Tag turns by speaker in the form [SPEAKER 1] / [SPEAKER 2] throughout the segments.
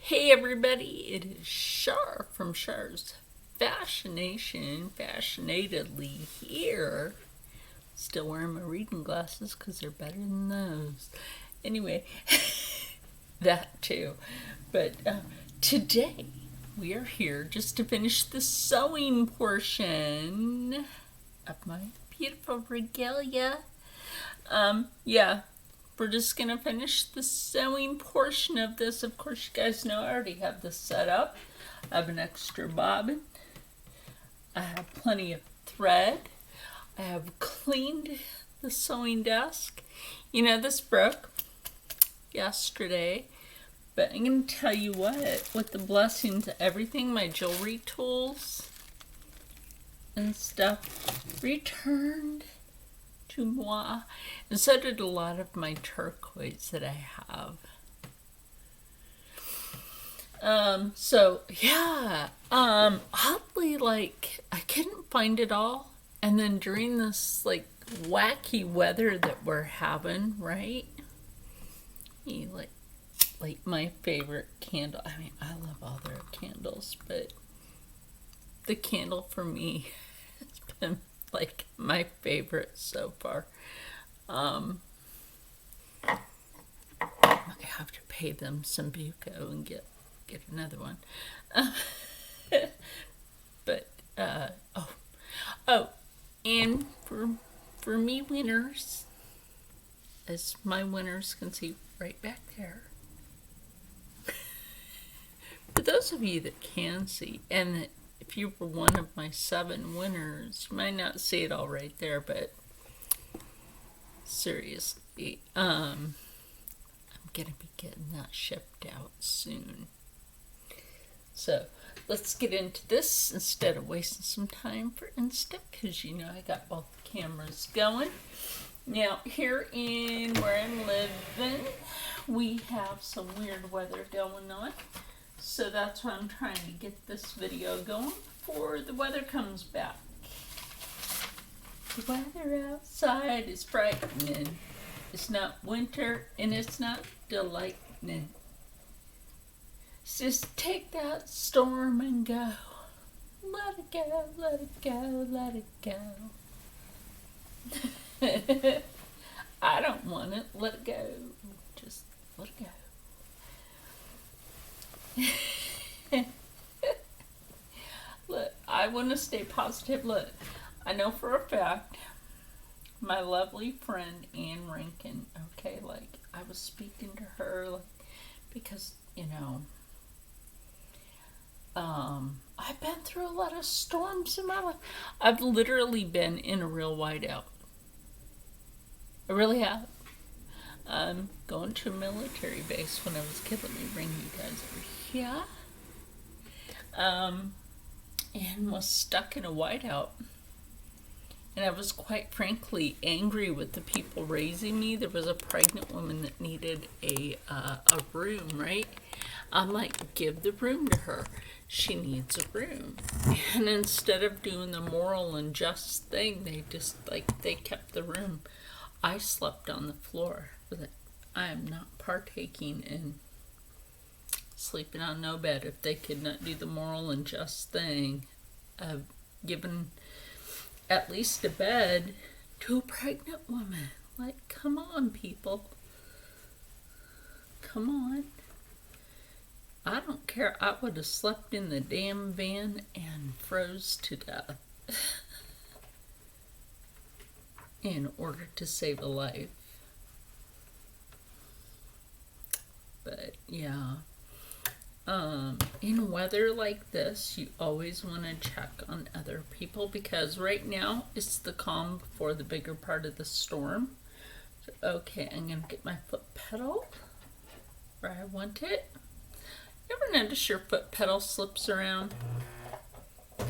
[SPEAKER 1] Hey everybody, it is Char from Char's Fascination, Fascinatedly here. Still wearing my reading glasses because they're better than those. Anyway, that too. But today we are here just to finish the sewing portion of my beautiful regalia. We're just going to finish the sewing portion of this. Of course, you guys know I already have this set up. I have an extra bobbin. I have plenty of thread. I have cleaned the sewing desk. You know, this broke yesterday. But I'm going to tell you what, with the blessings of everything, my jewelry tools and stuff returned to moi, and so did a lot of my turquoise that I have. Oddly, I couldn't find it all, and then during this wacky weather that we're having, right? You like my favorite candle. I mean, I love all their candles, but the candle for me has been my favorite so far. I have to pay them some buco and get another one. And for me winners, as my winners can see right back there. For those of you that can see, and if you were one of my 7 winners, you might not see it all right there, but seriously, I'm gonna be getting that shipped out soon. So let's get into this instead of wasting some time for Insta, because you know I got both cameras going. Now here in where I'm living, we have some weird weather going on. So that's why I'm trying to get this video going before the weather comes back. The weather outside is frightening. It's not winter and it's not delightning. Just take that storm and go. Let it go, let it go, let it go. I don't want it. Let it go. Just let it go. Look, I want to stay positive. Look, I know for a fact my lovely friend Ann Rankin, okay, I was speaking to her because, you know, I've been through a lot of storms in my life. I've literally been in a real whiteout. I really have. Going to a military base when I was a kid. Let me bring you guys over here. And was stuck in a whiteout. And I was quite frankly angry with the people raising me. There was a pregnant woman that needed a room, right? I'm like, give the room to her. She needs a room. And instead of doing the moral and just thing, they just they kept the room. I slept on the floor. I am not partaking in sleeping on no bed if they could not do the moral and just thing of giving at least a bed to a pregnant woman. Come on, people. Come on. I don't care. I would have slept in the damn van and froze to death in order to save a life. But yeah, in weather like this, you always want to check on other people, because right now it's the calm before the bigger part of the storm. So, okay, I'm going to get my foot pedal where I want it. You ever notice your foot pedal slips around? I've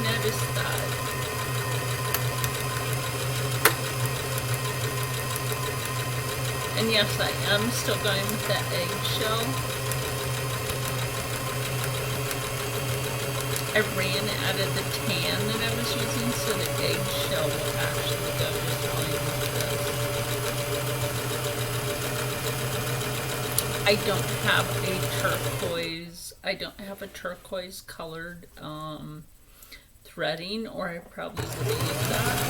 [SPEAKER 1] noticed that. And yes, I am still going with that eggshell. I ran out of the tan that I was using, so the eggshell will actually go just fine with this. I don't have a turquoise colored threading, or I probably would use that.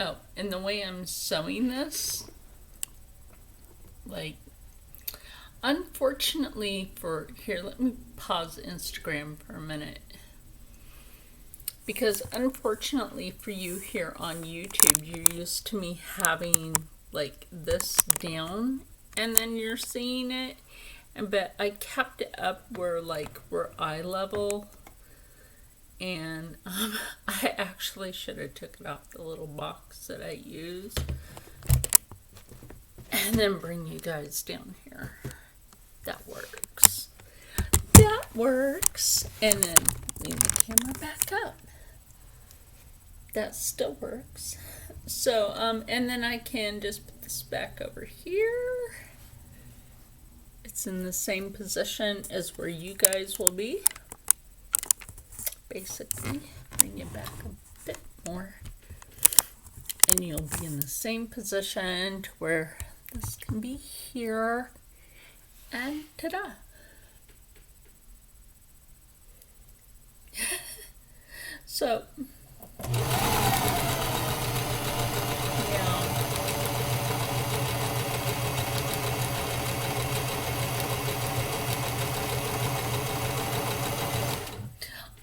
[SPEAKER 1] Oh, and the way I'm sewing this, like, unfortunately for, here, let me pause Instagram for a minute. Because unfortunately for you here on YouTube, you're used to me having like this down and then you're seeing it. But I kept it up where we're eye level. And I actually should have took it off the little box that I use. And then bring you guys down here. That works. That works. And then lean the camera back up. That still works. So, and then I can just put this back over here. It's in the same position as where you guys will be. Basically, bring it back a bit more. And you'll be in the same position to where this can be here. And ta-da! So,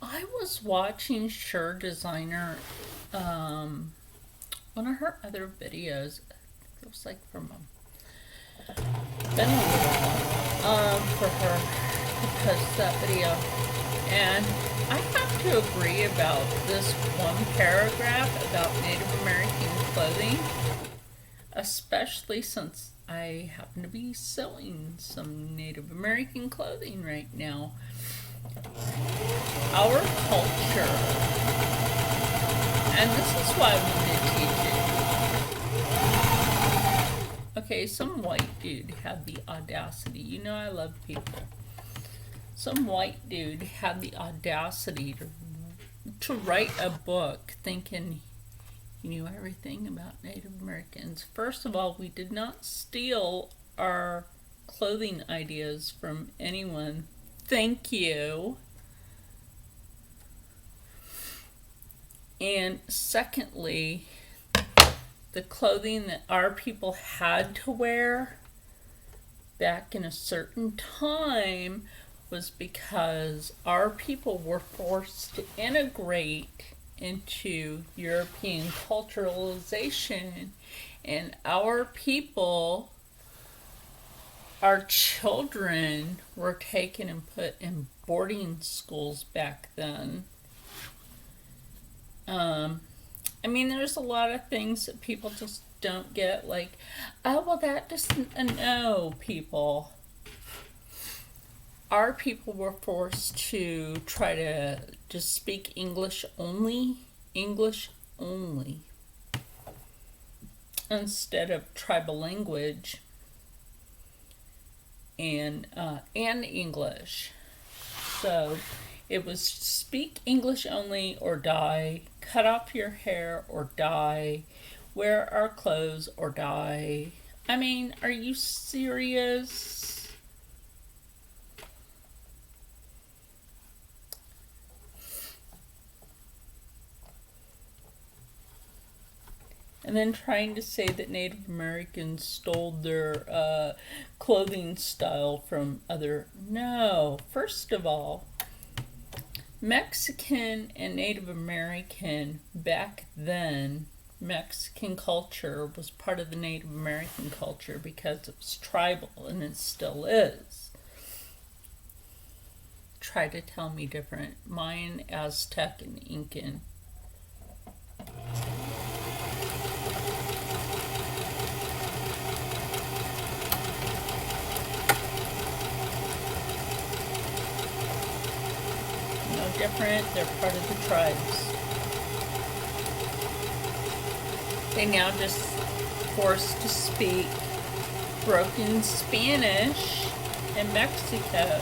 [SPEAKER 1] I was watching Char Designer, one of her other videos. It looks like from been a while, for her to post that video, and I have to agree about this one paragraph about Native American clothing, especially since I happen to be sewing some Native American clothing right now. Our culture, and this is why I wanted to teach it. Okay, some white dude had the audacity. You know I love people. Some white dude had the audacity to write a book thinking he knew everything about Native Americans. First of all, we did not steal our clothing ideas from anyone. Thank you. And secondly, the clothing that our people had to wear back in a certain time was because our people were forced to integrate into European culturalization, and our people, our children, were taken and put in boarding schools back then. I mean, there's a lot of things that people just don't get, like, oh, well, that doesn't, no, people. Our people were forced to try to just speak English only, instead of tribal language and English. So it was speak English only or die, cut off your hair or die, wear our clothes or die. I mean, are you serious? And then trying to say that Native Americans stole their clothing style from other... No. First of all, Mexican and Native American back then, Mexican culture was part of the Native American culture because it was tribal, and it still is. Try to tell me different. Mayan, Aztec, and Incan. Different, they're part of the tribes. They now just forced to speak broken Spanish in Mexico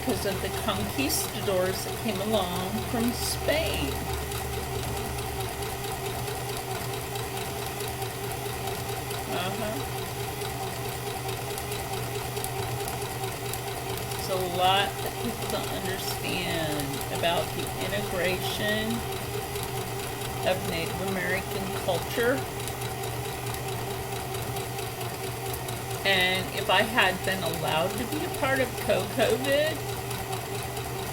[SPEAKER 1] because of the conquistadors that came along from Spain. There's a lot that people don't understand about the integration of Native American culture. And if I had been allowed to be a part of COVID,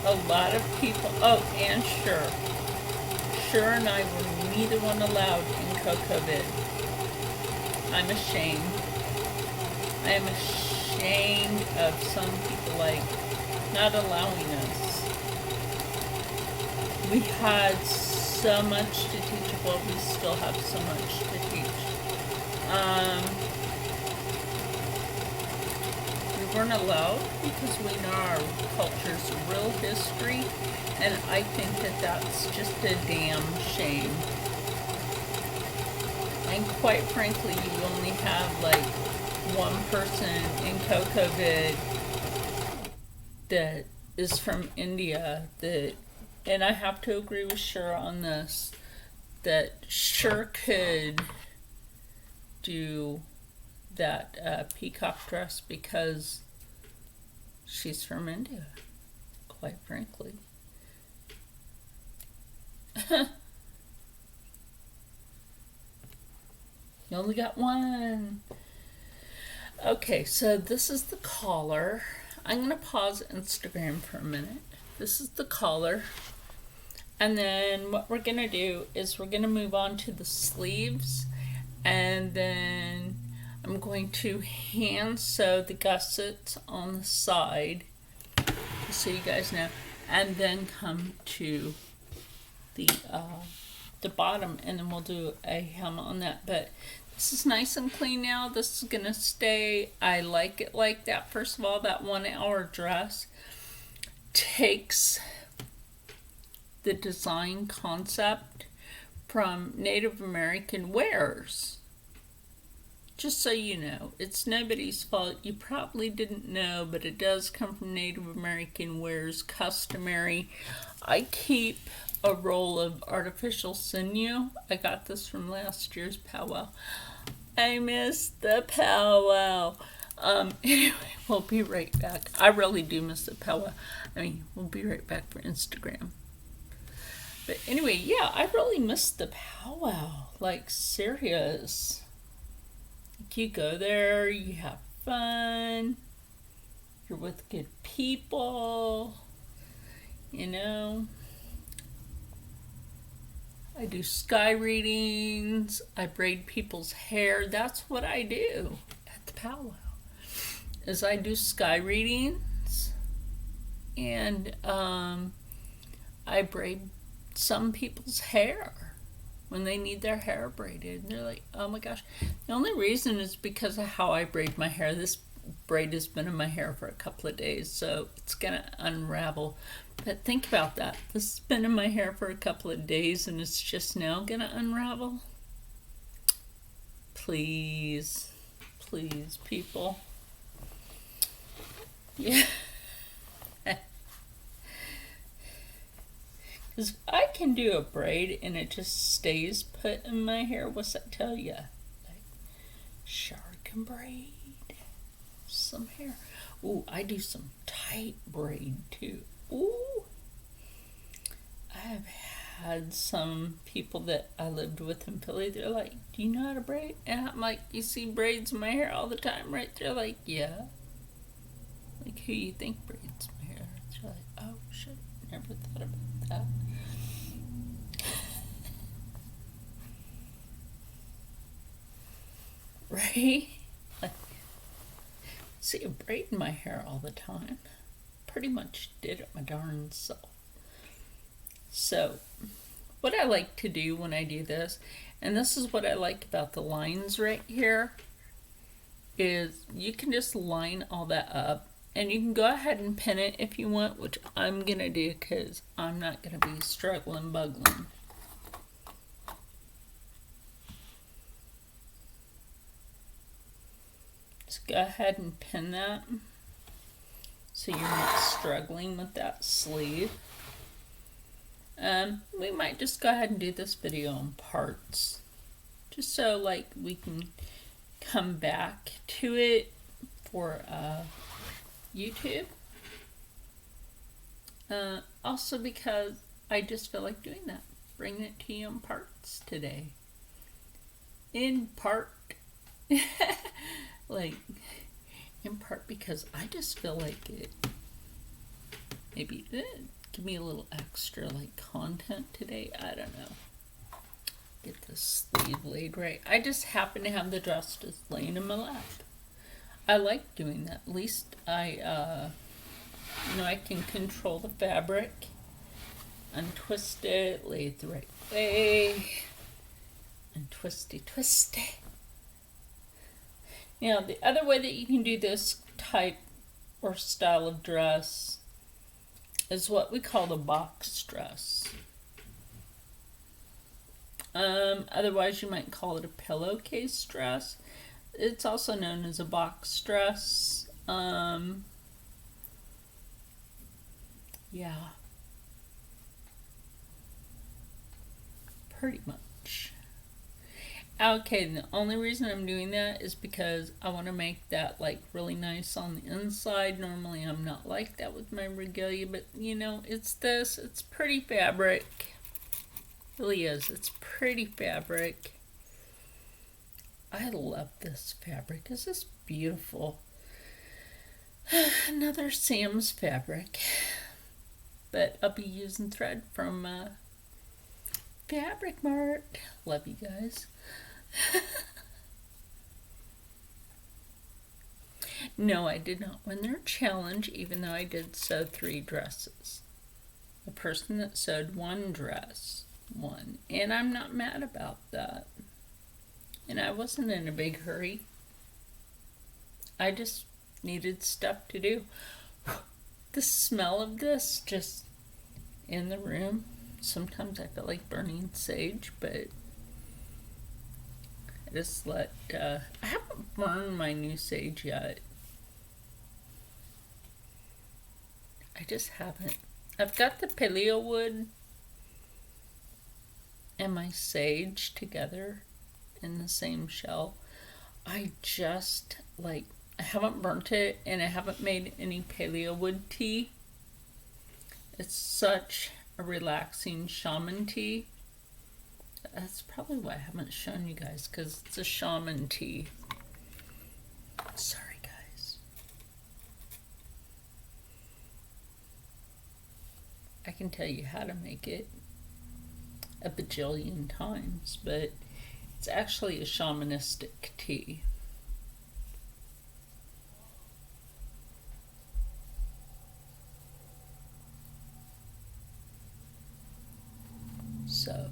[SPEAKER 1] a lot of people, oh, and Char and I were neither one allowed in COVID. I'm ashamed. I am ashamed of some people, like, not allowing us. We had so much to teach. Well, we still have so much to teach. We weren't allowed because we know our culture's real history, and I think that that's just a damn shame. And quite frankly, you only have like one person in COVID that is from India that, and I have to agree with Char on this, that Char could do that peacock dress because she's from India, quite frankly. You only got one. Okay, so this is the collar. I'm going to pause Instagram for a minute. This is the collar. And then what we're going to do is we're going to move on to the sleeves. And then I'm going to hand sew the gussets on the side, just so you guys know. And then come to the bottom, and then we'll do a hem on that. But this is nice and clean now. This is gonna stay. I like it like that. First of all, that 1 hour dress takes the design concept from Native American wares. Just so you know, it's nobody's fault. You probably didn't know, but it does come from Native American wares, customary. I keep a roll of artificial sinew. I got this from last year's powwow. I miss the powwow. Anyway, we'll be right back. I really do miss the powwow. I mean, we'll be right back for Instagram. But anyway, yeah, I really miss the powwow. Like, serious. Like, you go there, you have fun, you're with good people, you know. I do sky readings, I braid people's hair. That's what I do at the powwow, is I do sky readings, and I braid some people's hair when they need their hair braided. And they're like, oh my gosh. The only reason is because of how I braid my hair. This braid has been in my hair for a couple of days, so it's gonna unravel. But think about that. This has been in my hair for a couple of days and it's just now gonna unravel. Please, please, people. Yeah. Because I can do a braid and it just stays put in my hair. What's that tell you? Like, Char can braid some hair. Ooh, I do some tight braid too. Ooh. I've had some people that I lived with in Philly, they're like, do you know how to braid? And I'm like, you see braids in my hair all the time, right? They're like, yeah. Like, who you think braids my hair? They're like, oh shit, never thought about that. Right? Like, see, I'm braiding my hair all the time. Pretty much did it my darn self. So, what I like to do when I do this, and this is what I like about the lines right here, is you can just line all that up, and you can go ahead and pin it if you want, which I'm gonna do because I'm not gonna be struggling buggling. Just go ahead and pin that so you're not struggling with that sleeve. We might just go ahead and do this video in parts, just so like we can come back to it for YouTube. Also because I just feel like doing that. Bringing it to you in parts today. In part. Like, in part because I just feel like it maybe give me a little extra like content today. I don't know. Get this sleeve laid right. I just happen to have the dress just laying in my lap. I like doing that. At least I can control the fabric, untwist it, lay it the right way, and twisty. Now, the other way that you can do this type or style of dress is what we call the box dress. Otherwise, you might call it a pillowcase dress. It's also known as a box dress. Yeah. Pretty much. Okay, the only reason I'm doing that is because I want to make that like really nice on the inside. Normally I'm not like that with my regalia, but you know, it's pretty fabric. It really is. It's pretty fabric. I love this fabric. This is beautiful. Another Sam's fabric. But I'll be using thread from Fabric Mart. Love you guys. No, I did not win their challenge, even though I did sew 3 dresses. The person that sewed 1 dress won, and I'm not mad about that. And I wasn't in a big hurry. I just needed stuff to do. The smell of this just in the room. Sometimes I feel like burning sage, but I just I haven't burned my new sage yet. I just haven't. I've got the paleo wood and my sage together in the same shell. I haven't burnt it, and I haven't made any paleo wood tea. It's such a relaxing shaman tea. That's probably why I haven't shown you guys, because it's a shaman tea. Sorry, guys. I can tell you how to make it a bajillion times, but it's actually a shamanistic tea. So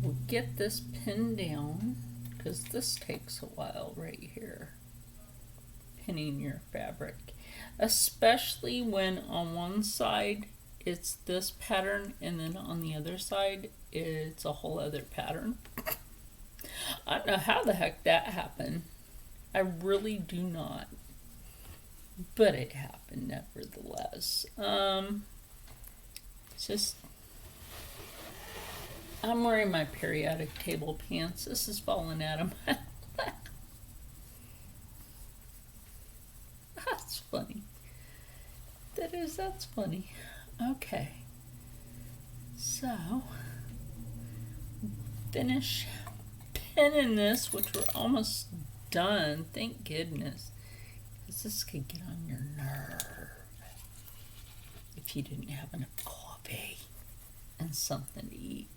[SPEAKER 1] we'll get this pinned down, because this takes a while right here, pinning your fabric, especially when on one side it's this pattern and then on the other side it's a whole other pattern. I don't know how the heck that happened. I really do not, but it happened nevertheless. It's just, I'm wearing my periodic table pants. This is falling out of my lap. That's funny. That's funny. Okay. So, finish pinning this, which we're almost done. Thank goodness. Because this could get on your nerve if you didn't have enough coffee and something to eat.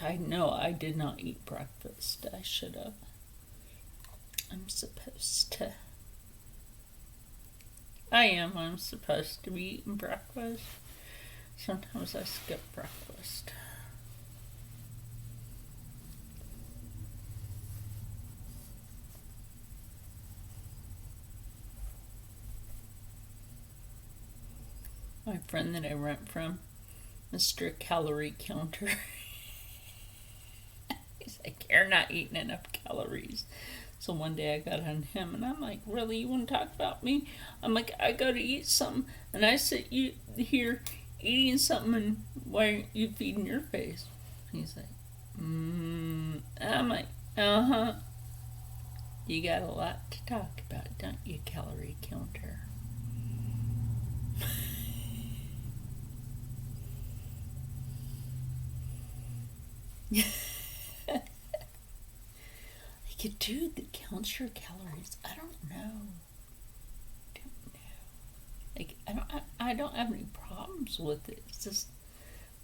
[SPEAKER 1] I know I did not eat breakfast. I should have. I'm supposed to be eating breakfast. Sometimes I skip breakfast. My friend that I rent from, Mr. Calorie Counter. He's like, you're not eating enough calories. So one day I got on him and I'm like, really, you want to talk about me? I'm like, I go to eat something and I sit here eating something, and why aren't you feeding your face? He's like, I'm like, You got a lot to talk about, don't you, calorie counter? Like a dude that counts your calories. I don't know. Like I don't have any problems with it. It's just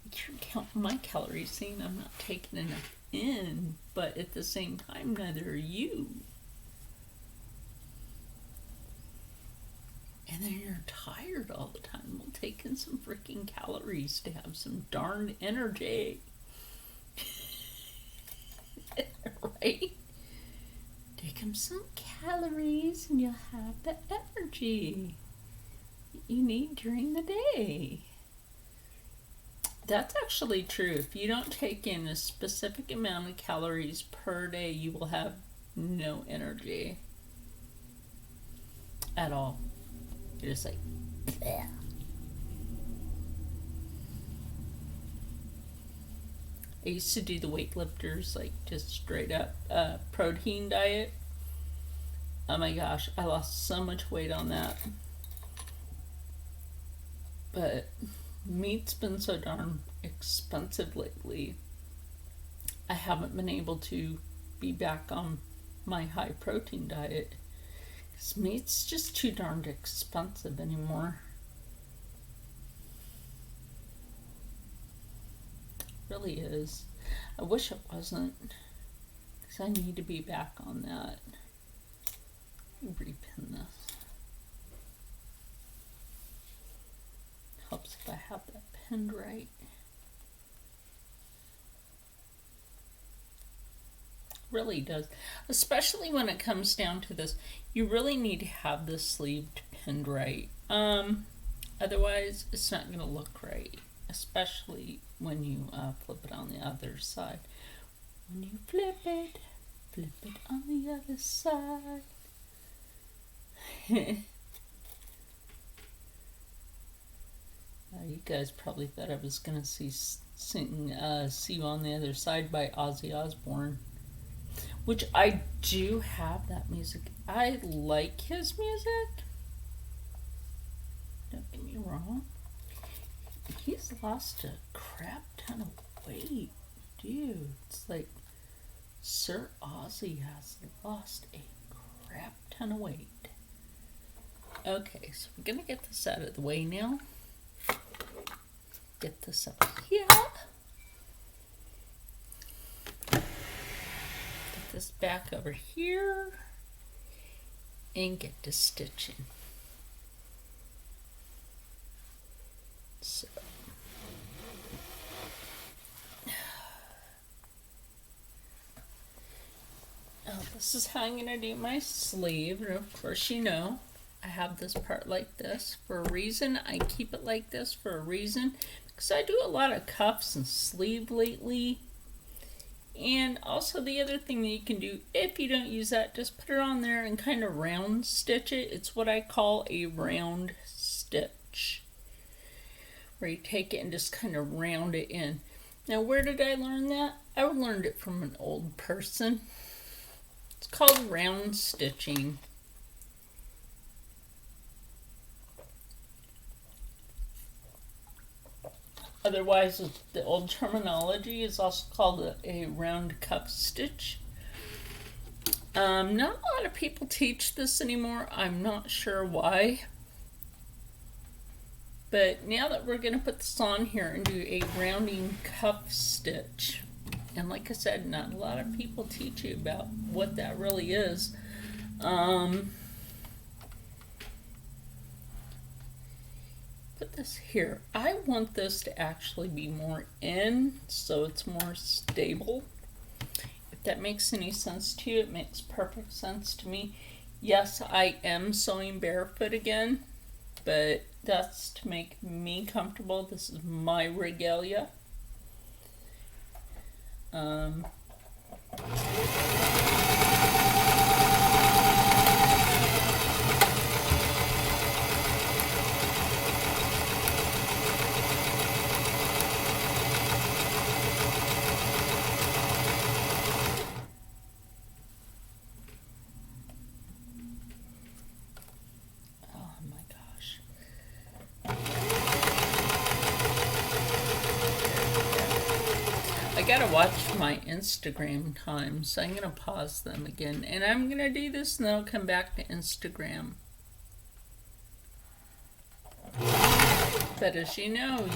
[SPEAKER 1] like you're counting my calories, saying I'm not taking enough in, but at the same time, neither are you. And then you're tired all the time. Well, take in some freaking calories to have some darn energy. Right? Take in some calories and you'll have the energy you need during the day. That's actually true. If you don't take in a specific amount of calories per day, you will have no energy at all. You're just like, bleh. I used to do the weightlifters, like just straight up protein diet. Oh my gosh, I lost so much weight on that. But meat's been so darn expensive lately. I haven't been able to be back on my high protein diet. Because meat's just too darn expensive anymore. It really is. I wish it wasn't. Because I need to be back on that. Let me repin this. Helps if I have that pinned right. Really does. Especially when it comes down to this. You really need to have this sleeve pinned right. Otherwise, it's not going to look right. Especially when you flip it on the other side. When you flip it on the other side. You guys probably thought I was going to sing See You on the Other Side by Ozzy Osbourne. Which I do have that music. I like his music. Don't get me wrong. He's lost a crap ton of weight. Dude, it's like Sir Ozzy has lost a crap ton of weight. Okay, so we're going to get this out of the way now. Get this up here. Get this back over here. And get to stitching. So. Oh, this is how I'm going to do my sleeve. And of course, you know, I have this part like this for a reason. I keep it like this for a reason. Because I do a lot of cuffs and sleeve lately. And also the other thing that you can do, if you don't use that, just put it on there and kind of round stitch it. It's what I call a round stitch. Where you take it and just kind of round it in. Now, where did I learn that? I learned it from an old person. It's called round stitching. Otherwise, the old terminology is also called a round cuff stitch. Not a lot of people teach this anymore. I'm not sure why. But now that we're going to put this on here and do a rounding cuff stitch, and like I said, not a lot of people teach you about what that really is. Put this here. I want this to actually be more in, so it's more stable. If that makes any sense to you, it makes perfect sense to me. Yes, I am sewing barefoot again, but that's to make me comfortable. This is my Regalia. gotta watch my Instagram times, so I'm gonna pause them again, and I'm gonna do this, and then I'll come back to Instagram. But as you know, you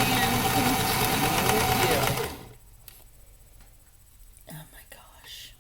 [SPEAKER 1] can continue with you. Oh my gosh.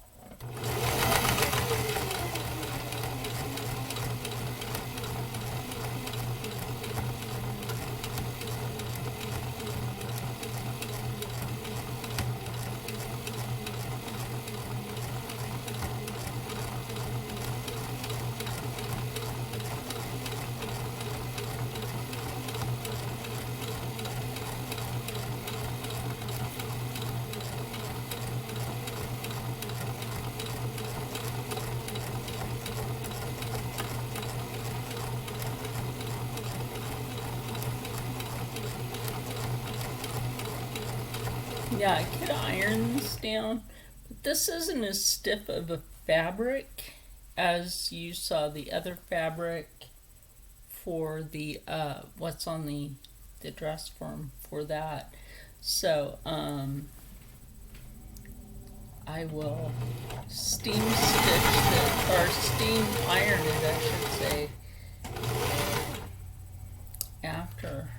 [SPEAKER 1] Yeah, I could iron this down, but this isn't as stiff of a fabric as you saw the other fabric for the what's on the dress form for that. So I will steam stitch it, or steam iron it I should say, after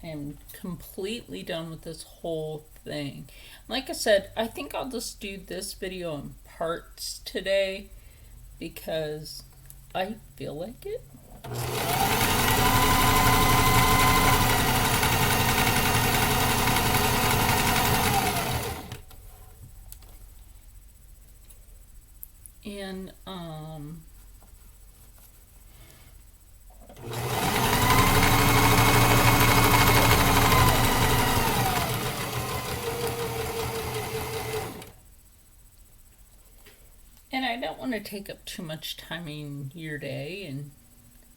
[SPEAKER 1] I'm completely done with this whole thing. Like I said, I think I'll just do this video in parts today because I feel like it. And I don't want to take up too much time in your day, and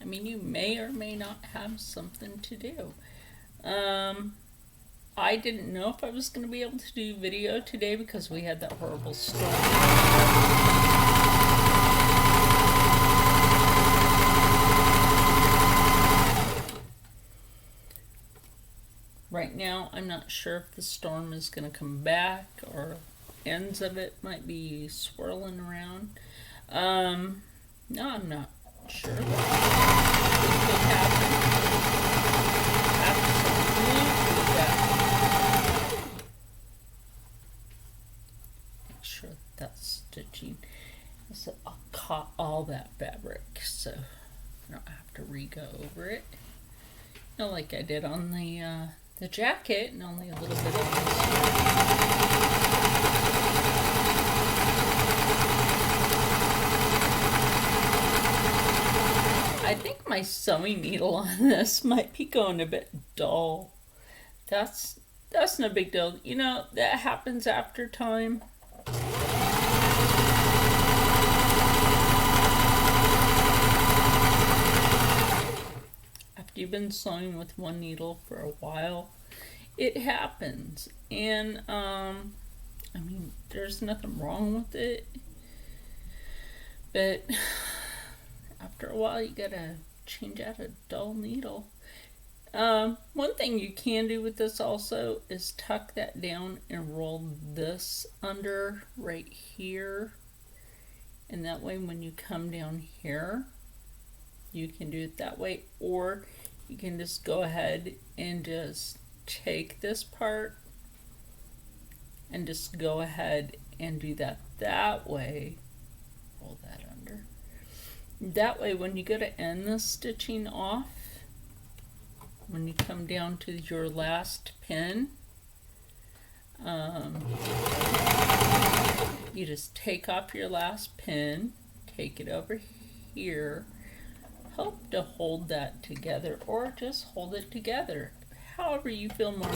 [SPEAKER 1] I mean, you may or may not have something to do. I didn't know if I was going to be able to do video today because we had that horrible storm. Right now, I'm not sure if the storm is going to come back or ends of it might be swirling around. No, I'm not sure. It could happen. Absolutely that. Make sure that's stitching. So I'll cut all that fabric so I don't have to re-go over it. You know, like I did on the jacket, and only a little bit of this. I think my sewing needle on this might be going a bit dull. That's no big deal. You know, that happens after time. After you've been sewing with one needle for a while, it happens. And I mean, there's nothing wrong with it, but after a while you gotta change out a dull needle. One thing you can do with this also is tuck that down and roll this under right here, and that way when you come down here you can do it that way, or you can just go ahead and just take this part and just go ahead and do that way. Roll that under. That way when you go to end the stitching off, when you come down to your last pin, you just take off your last pin, take it over here, help to hold that together, or just hold it together however you feel more.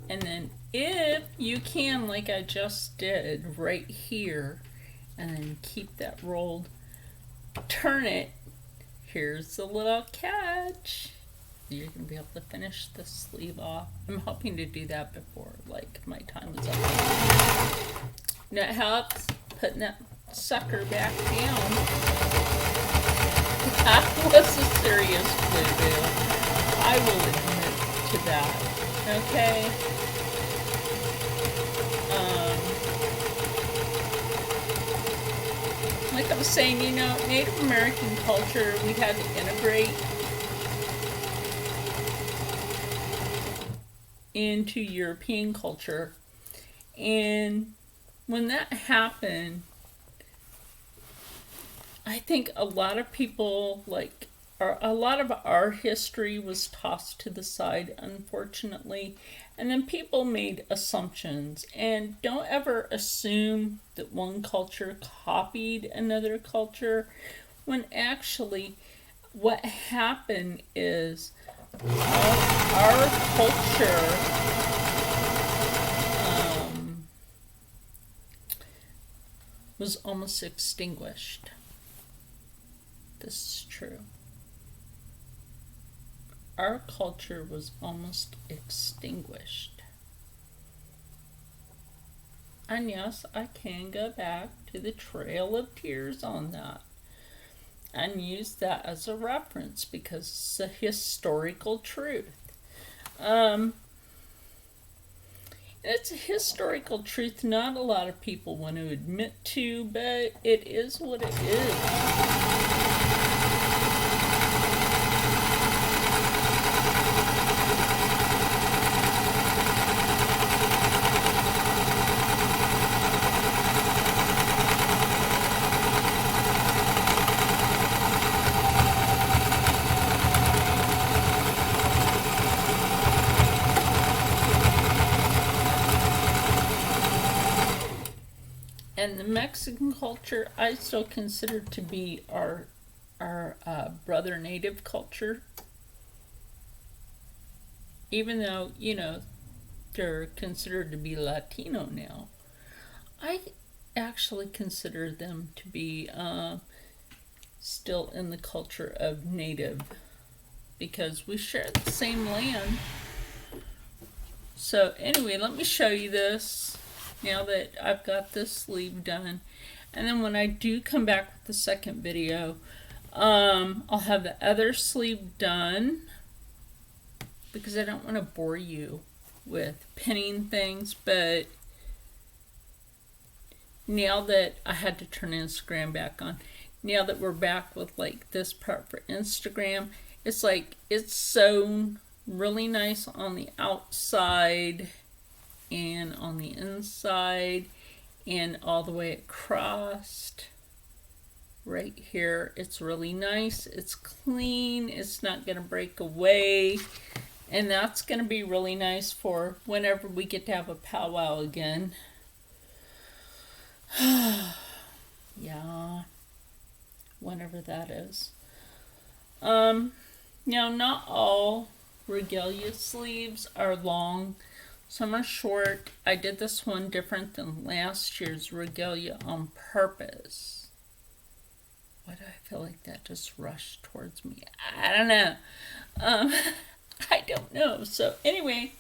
[SPEAKER 1] And then if you can, like I just did right here, and then keep that rolled, turn it. Here's the little catch. You're going to be able to finish the sleeve off. I'm hoping to do that before, like, my time is up. Now it helps putting that sucker back down. That was a serious boo-boo. I will admit to that. Okay? Like I was saying, Native American culture, we had to integrate into European culture. And when that happened, I think a lot of people, a lot of our history was tossed to the side, unfortunately. And then people made assumptions. And don't ever assume that one culture copied another culture, when actually what happened is our culture was almost extinguished. This is true. Our culture was almost extinguished. And yes, I can go back to the Trail of Tears on that and use that as a reference because it's a historical truth. It's a historical truth not a lot of people want to admit to, but it is what it is. And the Mexican culture, I still consider to be our brother native culture. Even though, they're considered to be Latino now. I actually consider them to be still in the culture of native. Because we share the same land. So anyway, let me show you this. Now that I've got this sleeve done, and then when I do come back with the second video, I'll have the other sleeve done because I don't want to bore you with pinning things. But now that I had to turn Instagram back on, now that we're back with this part for Instagram, it's it's sewn really nice on the outside and on the inside and all the way across right here. It's really nice, it's clean, it's not going to break away, and that's going to be really nice for whenever we get to have a powwow again. Yeah, whenever that is. Now not all Regalia sleeves are long. Some are short. I did this one different than last year's Regalia on purpose. Why do I feel like that just rushed towards me? I don't know. I don't know. So anyway,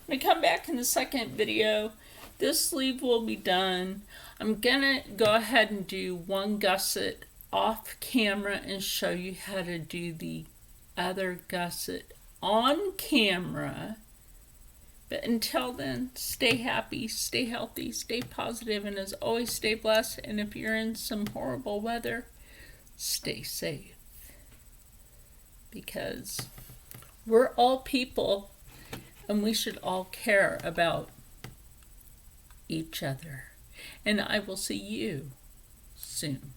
[SPEAKER 1] when I come back in the second video, this sleeve will be done. I'm gonna go ahead and do one gusset off camera and show you how to do the other gusset on camera. But until then, stay happy, stay healthy, stay positive, and as always, stay blessed. And if you're in some horrible weather, stay safe. Because we're all people, and we should all care about each other. And I will see you soon.